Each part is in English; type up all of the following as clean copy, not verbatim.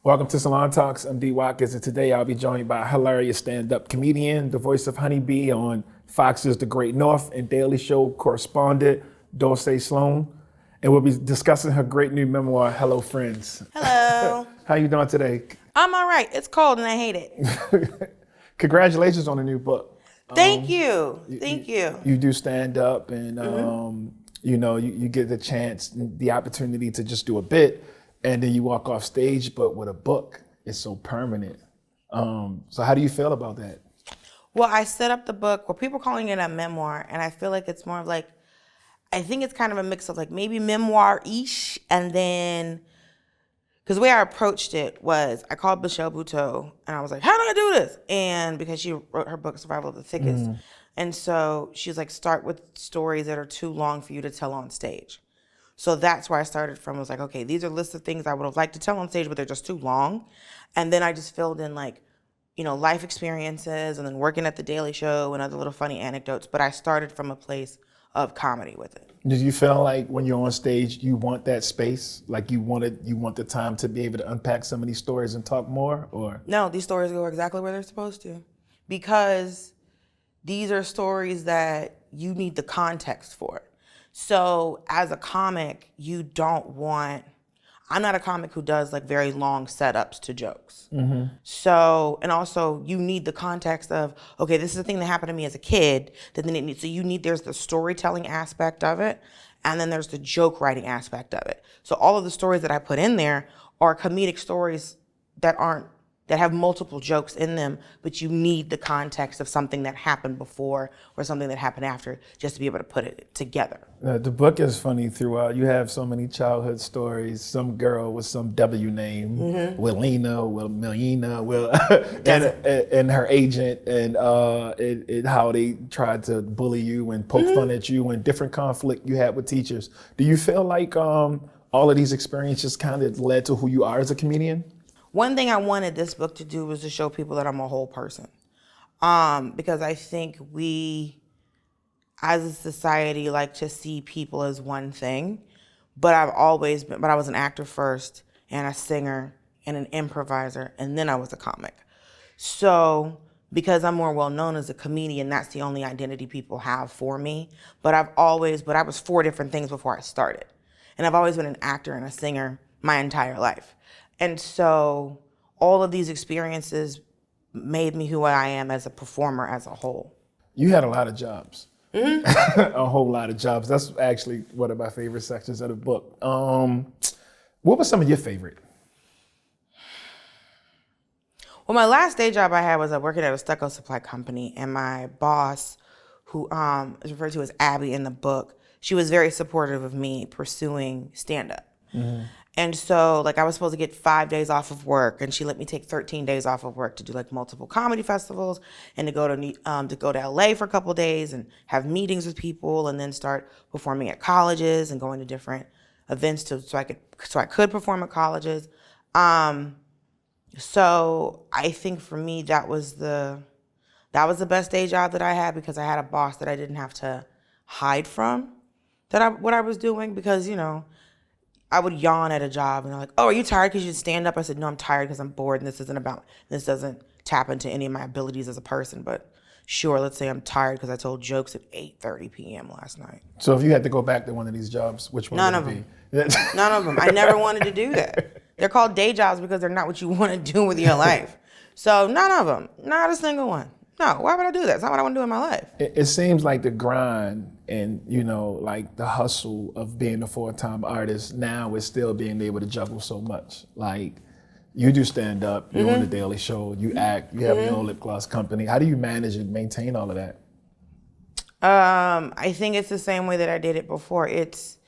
Welcome to Salon Talks. I'm D. Watkins, and today I'll be joined by a hilarious stand-up comedian, the voice of Honeybee on Fox's The Great North and Daily Show correspondent, Dulcé Sloan. And we'll be discussing her great new memoir, Hello Friends. Hello. How you doing today? I'm all right. It's cold and I hate it. Congratulations on the new book. Thank you. Thank you. You do stand up and you get the chance, the opportunity to just do a bit, and then you walk off stage, but with a book, it's so permanent. So how do you feel about that? Well, I set up the book, people are calling it a memoir, and I feel like it's more of like, I think it's kind of a mix of like maybe memoir-ish, and then, because the way I approached it was, I called Michelle Buteau, and I was like, how do I do this? And because she wrote her book, Survival of the Thickest. And so she was like, start with stories that are too long for you to tell on stage. So that's where I started from. I was like, okay, these are lists of things I would have liked to tell on stage, but they're just too long. And then I just filled in like, life experiences and then working at the Daily Show and other little funny anecdotes. But I started from a place of comedy with it. Did you feel like when you're on stage, you want that space? Like you want the time to be able to unpack some of these stories and talk more, or? No, these stories go exactly where they're supposed to. Because these are stories that you need the context for. So as a comic, I'm not a comic who does like very long setups to jokes. So, and also you need the context of, okay, this is a thing that happened to me as a kid, there's the storytelling aspect of it, and then there's the joke writing aspect of it. So all of the stories that I put in there are comedic stories that have multiple jokes in them, but you need the context of something that happened before or something that happened after just to be able to put it together. The book is funny throughout. You have so many childhood stories. Some girl with some W name, Willina, Melina, and her agent, and how they tried to bully you and poke fun at you, and different conflict you had with teachers. Do you feel like all of these experiences kind of led to who you are as a comedian? One thing I wanted this book to do was to show people that I'm a whole person. Because I think we, as a society, like to see people as one thing. But I was an actor first, and a singer, and an improviser, and then I was a comic. So because I'm more well known as a comedian, that's the only identity people have for me. But I was 4 different things before I started. And I've always been an actor and a singer my entire life. And so all of these experiences made me who I am as a performer as a whole. You had a lot of jobs, a whole lot of jobs. That's actually one of my favorite sections of the book. What was some of your favorite? Well, my last day job I had was working at a stucco supply company, and my boss, who is referred to as Abby in the book, she was very supportive of me pursuing stand-up. And so, I was supposed to get 5 days off of work, and she let me take 13 days off of work to do multiple comedy festivals, and to go to LA for a couple of days and have meetings with people, and then start performing at colleges and going to different events so I could perform at colleges. So I think for me that was the best day job that I had, because I had a boss that I didn't have to hide from what I was doing, because I would yawn at a job and they're like, oh, are you tired because you stand up? I said, no, I'm tired because I'm bored, and this doesn't tap into any of my abilities as a person. But sure, let's say I'm tired because I told jokes at 8:30 p.m. last night. So if you had to go back to one of these jobs, which one would it be? None of them. I never wanted to do that. They're called day jobs because they're not what you want to do with your life. So none of them, not a single one. No, why would I do that? It's not what I want to do in my life. It seems like the grind and, the hustle of being a full-time artist now is still being able to juggle so much. You do stand up, you're on the Daily Show, you act, you have your own lip gloss company. How do you manage and maintain all of that? I think it's the same way that I did it before. It's,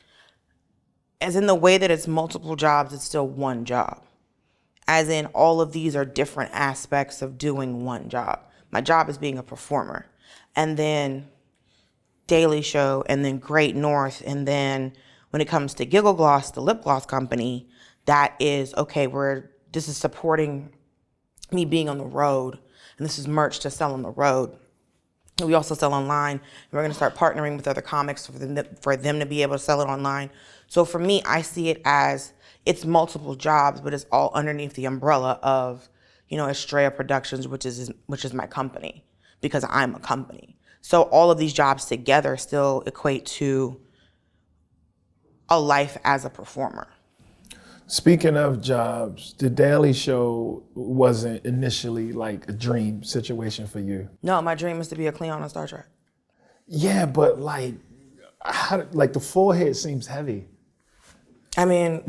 as in the way that it's multiple jobs, it's still one job. As in, all of these are different aspects of doing one job. My job is being a performer, and then Daily Show, and then Great North, and then when it comes to Giggle Gloss, the lip gloss company, that is, okay, this is supporting me being on the road, and this is merch to sell on the road. We also sell online, and we're going to start partnering with other comics for them to be able to sell it online. So for me, I see it as, it's multiple jobs, but it's all underneath the umbrella of, Estrella Productions, which is my company, because I'm a company. So all of these jobs together still equate to a life as a performer. Speaking of jobs, the Daily Show wasn't initially like a dream situation for you. No, my dream is to be a Cleon on Star Trek. Yeah, but like the forehead seems heavy. I mean,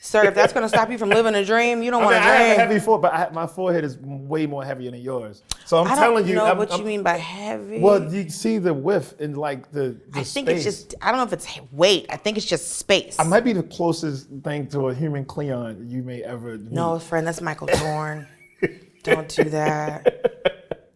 sir, if that's going to stop you from living a dream, you don't want to dream. I have a heavy forehead, but my forehead is way more heavier than yours. So I'm telling you. I don't know what you mean by heavy. Well, you see the width and like the I think space. it's just, I don't know if it's weight. I think it's just space. I might be the closest thing to a human Cleon you may ever meet. No, friend, that's Michael Dorn. Don't do that.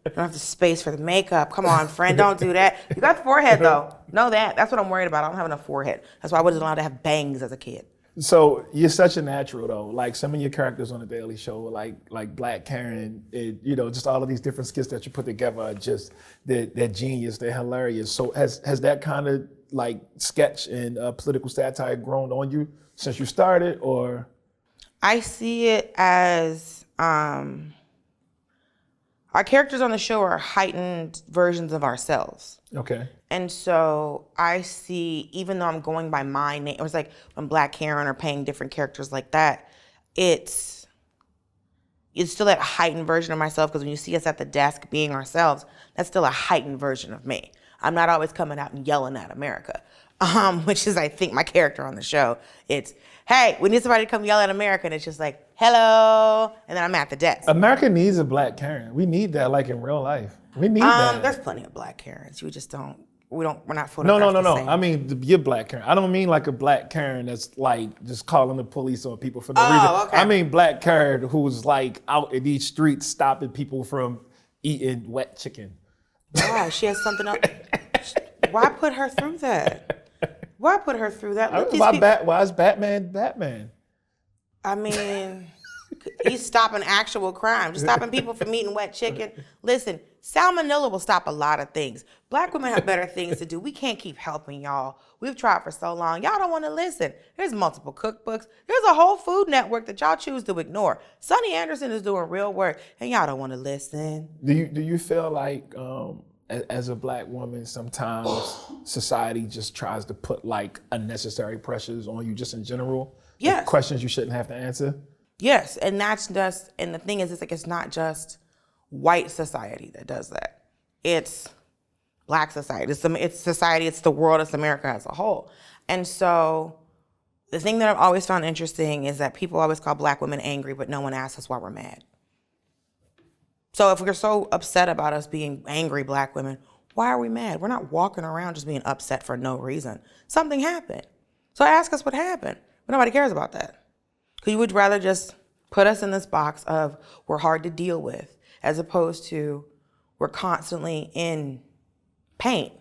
You don't have the space for the makeup. Come on, friend, don't do that. You got the forehead, though. Know that. That's what I'm worried about. I don't have enough forehead. That's why I wasn't allowed to have bangs as a kid. So you're such a natural though. Like some of your characters on the Daily Show, like Black Karen, just all of these different skits that you put together are just they're genius. They're hilarious. So has that kind of like sketch and political satire grown on you since you started, or? I see it as our characters on the show are heightened versions of ourselves. Okay. And so I see, even though I'm going by my name, it was like when Black Karen are playing different characters like that, it's still that heightened version of myself, because when you see us at the desk being ourselves, that's still a heightened version of me. I'm not always coming out and yelling at America, which is, I think, my character on the show. It's, hey, we need somebody to come yell at America, and it's just like, hello, and then I'm at the desk. America needs a Black Karen. We need that, like in real life. We need that. There's plenty of Black Karens. You just don't. We're not photographed No. the same. I mean, you're Black Karen. I don't mean like a Black Karen that's like just calling the police on people for no reason. Okay. I mean Black Karen who's like out in these streets stopping people from eating wet chicken. Why? She has something else. Why put her through that? Look, Why is Batman? I mean, he's stopping actual crime. Just stopping people from eating wet chicken. Listen, salmonella will stop a lot of things. Black women have better things to do. We can't keep helping y'all. We've tried for so long. Y'all don't want to listen. There's multiple cookbooks. There's a whole food network that y'all choose to ignore. Sonny Anderson is doing real work, and y'all don't want to listen. Do you feel like as a Black woman, sometimes society just tries to put like unnecessary pressures on you just in general? Yes. Like questions you shouldn't have to answer? Yes, and the thing is, it's not just white society that does that. It's Black society. It's society. It's the world. It's America as a whole. And so the thing that I've always found interesting is that people always call Black women angry, but no one asks us why we're mad. So if we're so upset about us being angry Black women, why are we mad? We're not walking around just being upset for no reason. Something happened. So ask us what happened. But nobody cares about that. Because you would rather just put us in this box of we're hard to deal with, as opposed to we're constantly in pain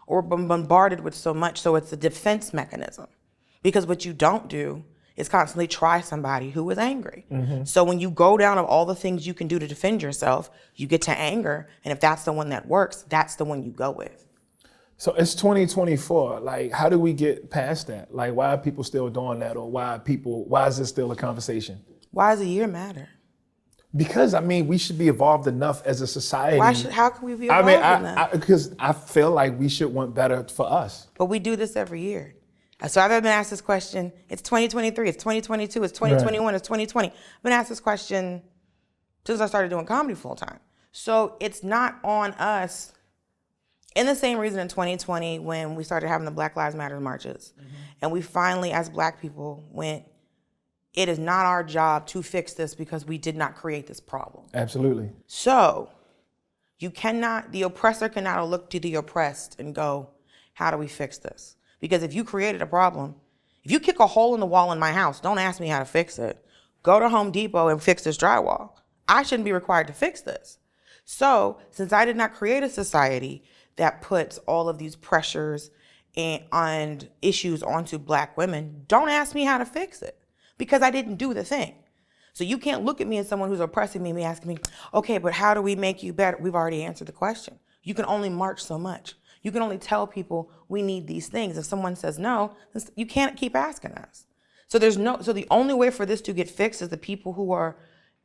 or bombarded with so much, so it's a defense mechanism. Because what you don't do is constantly try somebody who is angry. Mm-hmm. So when you go down of all the things you can do to defend yourself, you get to anger, and if that's the one that works, that's the one you go with. So it's 2024. Like, how do we get past that? Like, why are people still doing that, or why is this still a conversation? Why does a year matter? Because I mean, we should be evolved enough as a society. How can we be evolved enough? Because I feel like we should want better for us. But we do this every year. So I've been asked this question. It's 2023, it's 2022, it's 2021, right. It's 2020. I've been asked this question since I started doing comedy full time. So it's not on us. In the same reason in 2020 when we started having the Black Lives Matter marches, mm-hmm. and we finally, as Black people, went, it is not our job to fix this because we did not create this problem. Absolutely. So the oppressor cannot look to the oppressed and go, how do we fix this? Because if you created a problem, if you kick a hole in the wall in my house, don't ask me how to fix it. Go to Home Depot and fix this drywall. I shouldn't be required to fix this. So since I did not create a society that puts all of these pressures and issues onto Black women, don't ask me how to fix it because I didn't do the thing. So you can't look at me as someone who's oppressing me and be asking me, okay, but how do we make you better? We've already answered the question. You can only march so much. You can only tell people we need these things. If someone says no, you can't keep asking us. So so the only way for this to get fixed is the people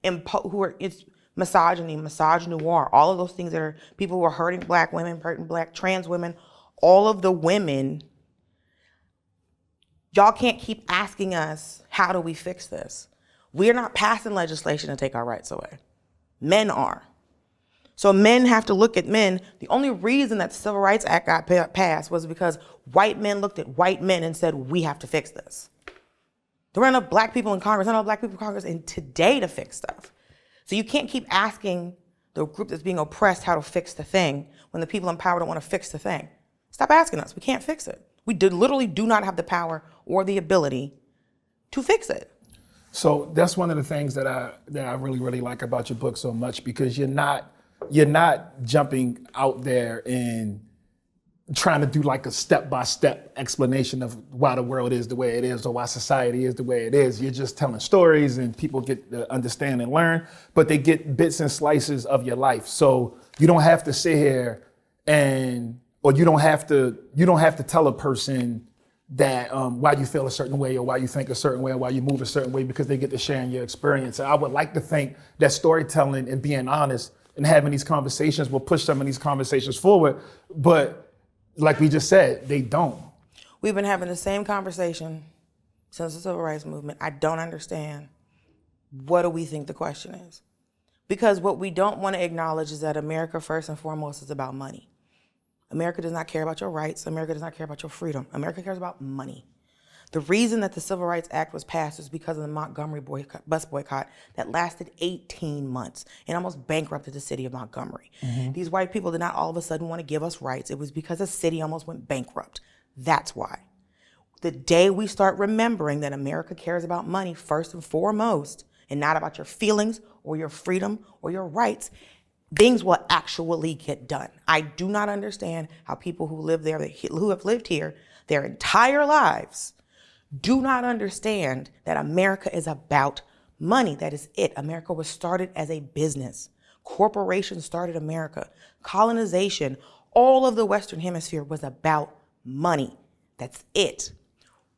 it's misogyny, misogynoir, all of those things that are people who are hurting black women, hurting black trans women, all of the women. Y'all can't keep asking us, how do we fix this? We're not passing legislation to take our rights away. Men are. So men have to look at men. The only reason that the Civil Rights Act got passed was because white men looked at white men and said, we have to fix this. There weren't enough black people in Congress, not enough black people in Congress in today to fix stuff. So you can't keep asking the group that's being oppressed how to fix the thing when the people in power don't want to fix the thing. Stop asking us. We can't fix it. We literally do not have the power or the ability to fix it. So that's one of the things that I really, really like about your book so much, because you're not jumping out there and trying to do like a step-by-step explanation of why the world is the way it is or why society is the way it is. You're just telling stories and people get to understand and learn, but they get bits and slices of your life. So you don't have to sit here or you don't have to tell a person that why you feel a certain way or why you think a certain way or why you move a certain way, because they get to share in your experience. And I would like to think that storytelling and being honest and having these conversations will push some of these conversations forward. But like we just said, they don't. We've been having the same conversation since the Civil Rights Movement. I don't understand. What do we think the question is? Because what we don't want to acknowledge is that America, first and foremost, is about money. America does not care about your rights. America does not care about your freedom. America cares about money. The reason that the Civil Rights Act was passed is because of the Montgomery bus boycott that lasted 18 months and almost bankrupted the city of Montgomery. Mm-hmm. These white people did not all of a sudden want to give us rights. It was because the city almost went bankrupt. That's why. The day we start remembering that America cares about money first and foremost, and not about your feelings or your freedom or your rights, things will actually get done. I do not understand how people who live there, who have lived here their entire lives, do not understand that America is about money. That is it. America was started as a business. Corporations started America. Colonization, all of the Western Hemisphere was about money. That's it.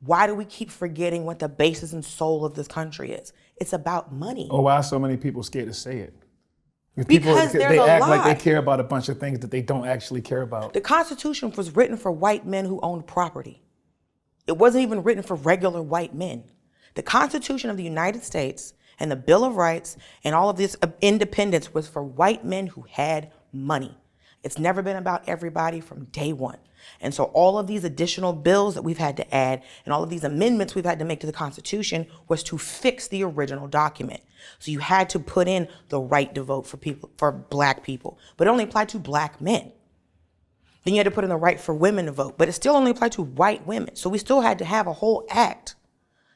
Why do we keep forgetting what the basis and soul of this country is? It's about money. Oh, why are so many people scared to say it? Because they act like they care about a bunch of things that they don't actually care about. The Constitution was written for white men who owned property. It wasn't even written for regular white men. The Constitution of the United States and the Bill of Rights and all of this independence was for white men who had money. It's never been about everybody from day one. And so all of these additional bills that we've had to add and all of these amendments we've had to make to the Constitution was to fix the original document. So you had to put in the right to vote for black people, but it only applied to black men. Then you had to put in the right for women to vote, but it still only applied to white women. So we still had to have a whole act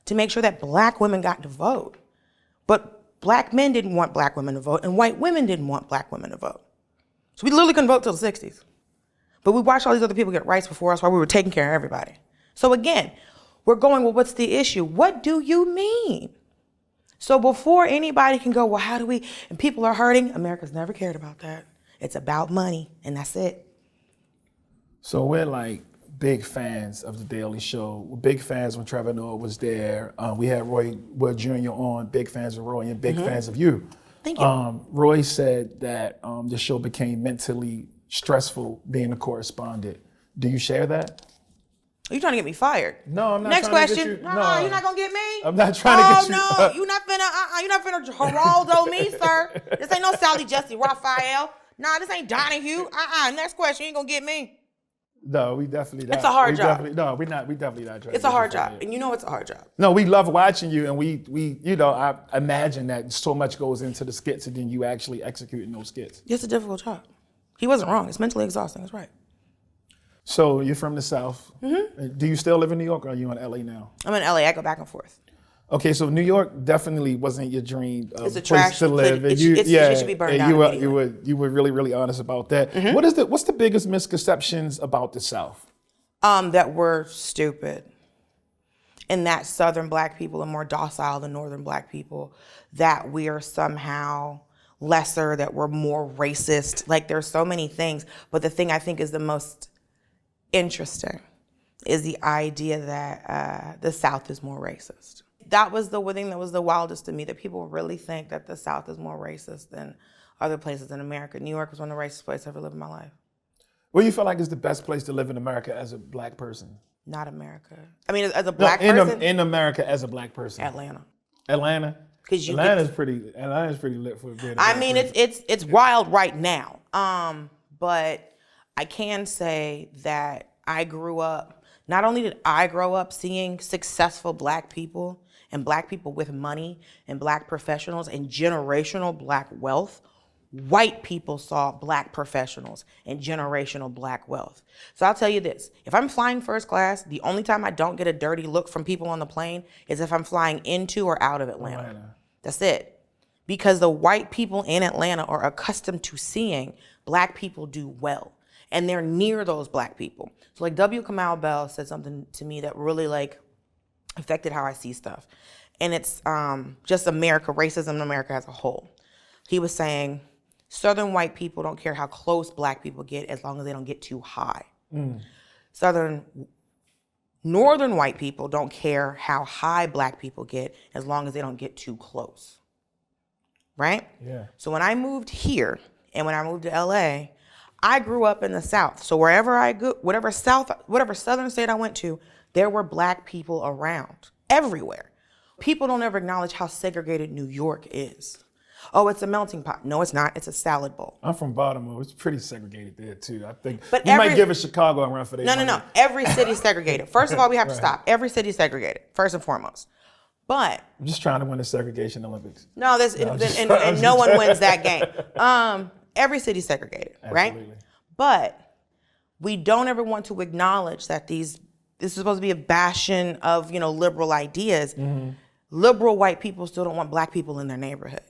to make sure that black women got to vote. But black men didn't want black women to vote, and white women didn't want black women to vote. So we literally couldn't vote till the 60s. But we watched all these other people get rights before us while we were taking care of everybody. So again, we're going, well, what's the issue? What do you mean? So before anybody can go, well, how do we, and people are hurting, America's never cared about that. It's about money, and that's it. So we're like big fans of The Daily Show. We're big fans when Trevor Noah was there. We had Roy Wood Jr. on, big fans of Roy and big fans of you. Thank you. Roy said that the show became mentally stressful being a correspondent. Do you share that? Are you trying to get me fired? No, I'm not. Next trying question. To get you. No, you're not gonna get me. I'm not trying to get you. Oh no, you're not finna Geraldo me, sir. This ain't no Sally Jesse Raphael. Nah, this ain't Donahue. Next question. You ain't gonna get me. No, we definitely not. It's a hard job. We definitely not trying. It's a hard job, and you know it's a hard job. No, we love watching you, and we I imagine that so much goes into the skits, and then you actually executing those skits. It's a difficult job. He wasn't wrong. It's mentally exhausting. That's right. So you're from the South. Mm-hmm. Do you still live in New York, or are you in LA now? I'm in LA. I go back and forth. Okay, so New York definitely wasn't your dream it's a place trash to live. It should be burned down. You were really, really honest about that. Mm-hmm. What's the biggest misconceptions about the South? That we're stupid, and that Southern Black people are more docile than Northern Black people. That we are somehow lesser. That we're more racist. Like there's so many things, but the thing I think is the most interesting is the idea that the South is more racist. That was the one thing that was the wildest to me, that people really think that the South is more racist than other places in America. New York was one of the racist places I've ever lived in my life. What do you feel like is the best place to live in America as a black person? Not America. I mean, as a black person? In America as a black person. Atlanta. Atlanta? Atlanta's pretty lit for a bit. I mean, it's wild right now. But I can say that I grew up, not only did I grow up seeing successful black people and black people with money and black professionals and generational black wealth, white people saw black professionals and generational black wealth. So I'll tell you this, if I'm flying first class, the only time I don't get a dirty look from people on the plane is if I'm flying into or out of Atlanta. That's it. Because the white people in Atlanta are accustomed to seeing black people do well. And they're near those black people. So like W. Kamau Bell said something to me that really like affected how I see stuff. And it's just America, racism in America as a whole. He was saying, Southern white people don't care how close black people get as long as they don't get too high. Northern white people don't care how high black people get as long as they don't get too close. Right? Yeah. So when I moved here and when I moved to LA, I grew up in the South. So wherever I go, whatever Southern state I went to, there were black people around everywhere. People don't ever acknowledge how segregated New York is. Oh, it's a melting pot. No, it's not. It's a salad bowl. I'm from Baltimore. It's pretty segregated there too. I think but you might give Chicago a run for their money. No. Every city's segregated. First of all, we have to stop. Every city's segregated, first and foremost. But I'm just trying to win the segregation Olympics. No, and no one wins that game. Every city's segregated, right? Absolutely. But we don't ever want to acknowledge that this is supposed to be a bastion of, liberal ideas. Mm-hmm. Liberal white people still don't want black people in their neighborhood.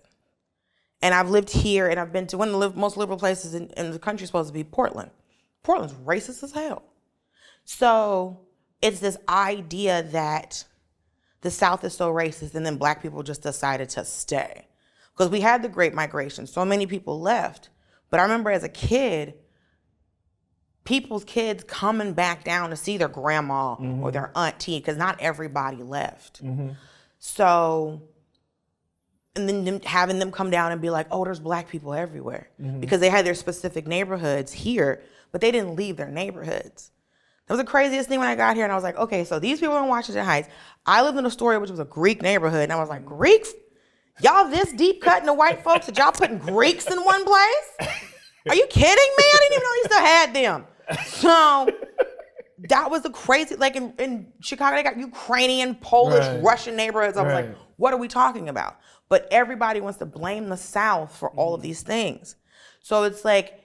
And I've lived here and I've been to one of the most liberal places in the country, supposed to be Portland. Portland's racist as hell. So it's this idea that the South is so racist and then black people just decided to stay. Because we had the Great Migration. So many people left. But I remember as a kid, people's kids coming back down to see their grandma or their auntie, because not everybody left. So, and then having them come down and be like, oh, there's black people everywhere. Because they had their specific neighborhoods here, but they didn't leave their neighborhoods. That was the craziest thing when I got here, and I was like, okay, so these people are in Washington Heights. I lived in Astoria, which was a Greek neighborhood, and I was like, Greeks? Y'all this deep cutting the white folks that y'all putting Greeks in one place? Are you kidding me? I didn't even know you still had them. So that was the crazy, like in Chicago, they got Ukrainian, Polish, Russian neighborhoods. I was like, what are we talking about? But everybody wants to blame the South for all of these things. So it's like,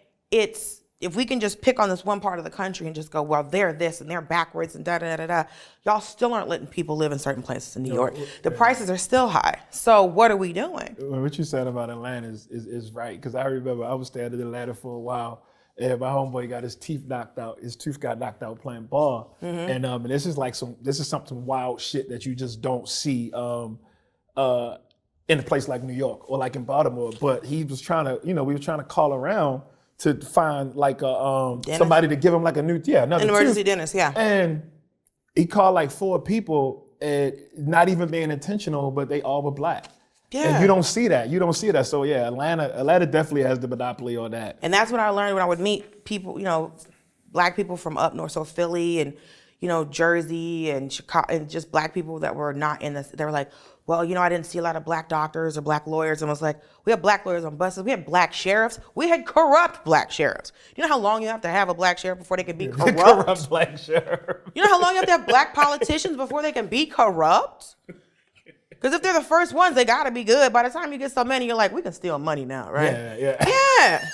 if we can just pick on this one part of the country and just go, well, they're this and they're backwards and da-da-da-da-da, y'all still aren't letting people live in certain places in New York. The prices are still high. So what are we doing? What you said about Atlanta is right, because I remember I was staying in Atlanta for a while, and my homeboy got his tooth knocked out. His tooth got knocked out playing ball. And this is something wild shit that you just don't see in a place like New York or like in Baltimore. But he was trying to, we were trying to call around to find like somebody to give him like another an emergency dentist, yeah. And he called like 4 people, and not even being intentional, but they all were black. Yeah. And you don't see that. So yeah, Atlanta definitely has the monopoly on that. And that's what I learned when I would meet people, black people from up north, so Philly and Jersey and Chicago, and just black people that were not in this. They were like, well, I didn't see a lot of black doctors or black lawyers. And I was like, we have black lawyers on buses. We had black sheriffs. We had corrupt black sheriffs. You know how long you have to have a black sheriff before they can be corrupt? Corrupt black sheriff. You know how long you have to have black politicians before they can be corrupt? Because if they're the first ones, they got to be good. By the time you get so many, you're like, we can steal money now, right? Yeah.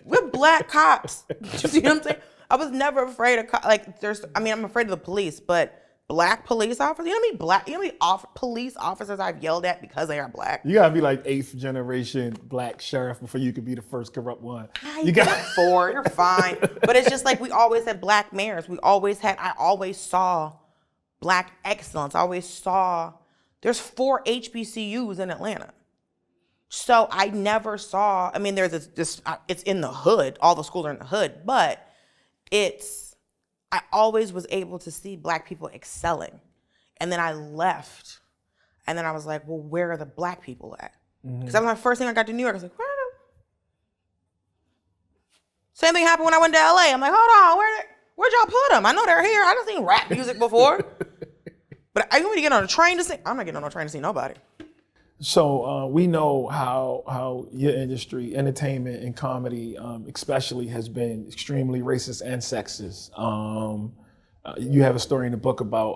We're black cops. You see what I'm saying? I was never afraid of, I'm afraid of the police, but black police officers, you know how many police officers I've yelled at because they are black? You gotta be like 8th generation black sheriff before you could be the first corrupt one. You got 4, you're fine. But it's just like we always had black mayors. I always saw black excellence. There's 4 HBCUs in Atlanta. So I never saw, there's this it's in the hood. All the schools are in the hood, but it's I always was able to see Black people excelling. And then I left. And then I was like, well, where are the Black people at? Because that was my first thing I got to New York. I was like, where are they? Same thing happened when I went to LA. I'm like, hold on, where'd y'all put them? I know they're here. I done seen rap music before. But I want me to get on a train to sing. I'm not getting on a train to see nobody. So we know how your industry, entertainment and comedy, especially, has been extremely racist and sexist. You have a story in the book about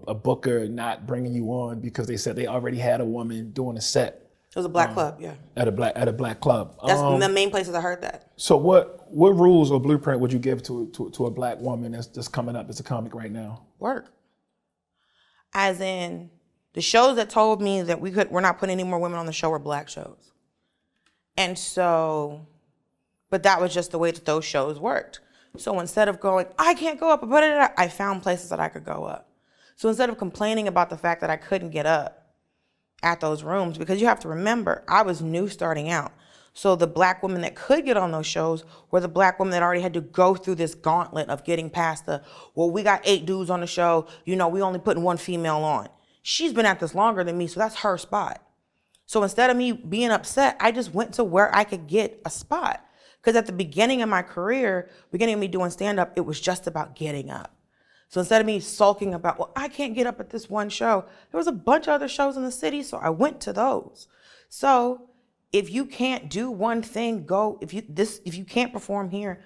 a booker not bringing you on because they said they already had a woman doing a set. It was a Black club, yeah. At a black club. That's the main places I heard that. So what rules or blueprint would you give to a Black woman that's coming up as a comic right now? Work. As in, the shows that told me that we're not putting any more women on the show were Black shows. And so, but that was just the way that those shows worked. So instead of going, I can't go up, I found places that I could go up. So instead of complaining about the fact that I couldn't get up at those rooms, because you have to remember, I was new starting out. So the Black women that could get on those shows were the Black women that already had to go through this gauntlet of getting past we got 8 dudes on the show, we only putting 1 female on. She's been at this longer than me, so that's her spot. So instead of me being upset, I just went to where I could get a spot. Because at the beginning of my career, beginning of me doing stand-up, it was just about getting up. So instead of me sulking about, well, I can't get up at this one show, there was a bunch of other shows in the city, so I went to those. So if you can't do one thing, if you can't perform here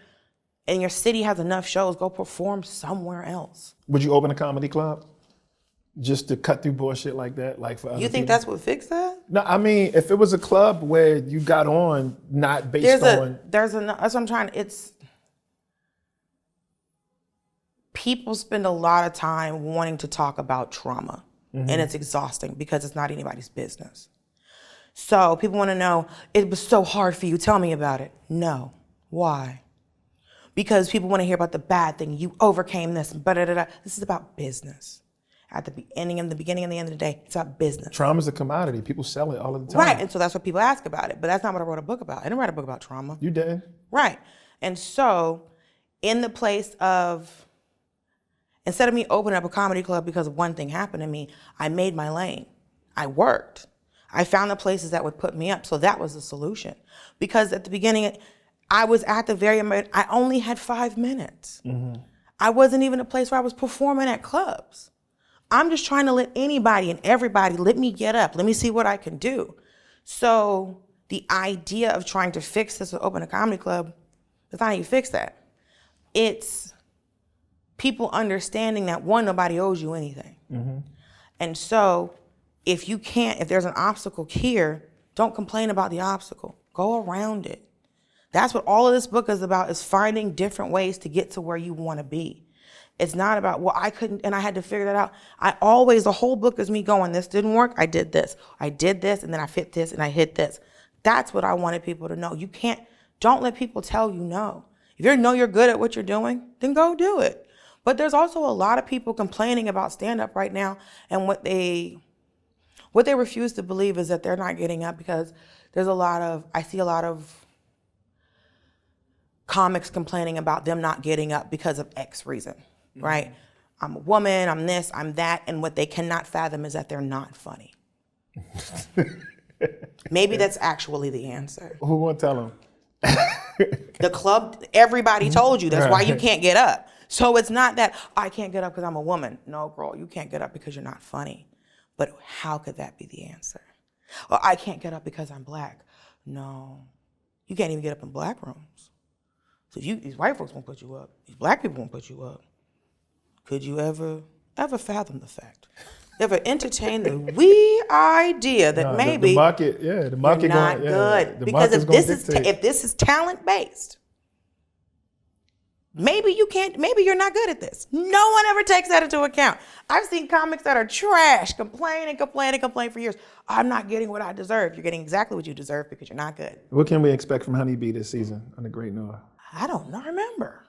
and your city has enough shows, go perform somewhere else. Would you open a comedy club? Just to cut through bullshit like that, like for other You think people? that's what fixed that? No, I mean, if it was a club where you got on not based on... that's what I'm trying to, people spend a lot of time wanting to talk about trauma, and it's exhausting because it's not anybody's business. So people want to know, it was so hard for you, tell me about it. No. Why? Because people want to hear about the bad thing, you overcame this, This is about business. At the beginning and the end of the day, it's about business. Trauma's a commodity. People sell it all of the time. Right, and so that's what people ask about it. But that's not what I wrote a book about. I didn't write a book about trauma. You did. Right. And so, in the place of, instead of me opening up a comedy club because one thing happened to me, I made my lane. I worked. I found the places that would put me up. So that was the solution. Because at the beginning, I was at the very end, I only had 5 minutes. I wasn't even a place where I was performing at clubs. I'm just trying to let anybody and everybody, let me get up. Let me see what I can do. So the idea of trying to fix this or open a comedy club, that's not how you fix that. It's people understanding that, one, nobody owes you anything. And so if there's an obstacle here, don't complain about the obstacle. Go around it. That's what all of this book is about, is finding different ways to get to where you want to be. It's not about, well, I couldn't, and I had to figure that out. The whole book is me going, this didn't work, I did this, and then I fit this, and I hit this. That's what I wanted people to know. Don't let people tell you no. If you know you're good at what you're doing, then go do it. But there's also a lot of people complaining about stand-up right now, and what they refuse to believe is that they're not getting up, because I see a lot of comics complaining about them not getting up because of X reason. Right? I'm a woman, I'm this, I'm that, and what they cannot fathom is that they're not funny. Maybe that's actually the answer. Who won't tell them? The club, everybody told you, that's why you can't get up. So it's not that, I can't get up because I'm a woman. No, girl, you can't get up because you're not funny. But how could that be the answer? Or I can't get up because I'm Black. No, you can't even get up in Black rooms. So these white folks won't put you up. These Black people won't put you up. Could you ever fathom the fact? Ever entertain the wee idea that maybe the market you're not good? Because if this is talent based, maybe you're not good at this. No one ever takes that into account. I've seen comics that are trash, complain for years. I'm not getting what I deserve. You're getting exactly what you deserve because you're not good. What can we expect from Honeybee this season on The Great Noah? I don't know. Remember.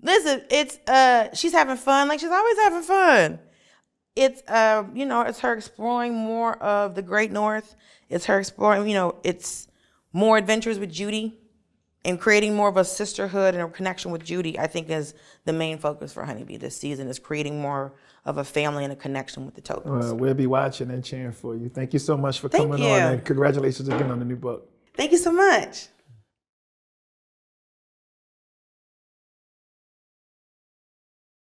Listen, it's she's having fun like she's always having fun. It's it's her exploring more of the Great North. It's her exploring, it's more adventures with Judy. And creating more of a sisterhood and a connection with Judy, I think, is the main focus for Honeybee this season, is creating more of a family and a connection with the Tokens. We'll be watching and cheering for you. Thank you so much for Thank coming you. on, and congratulations again on the new book. Thank you so much.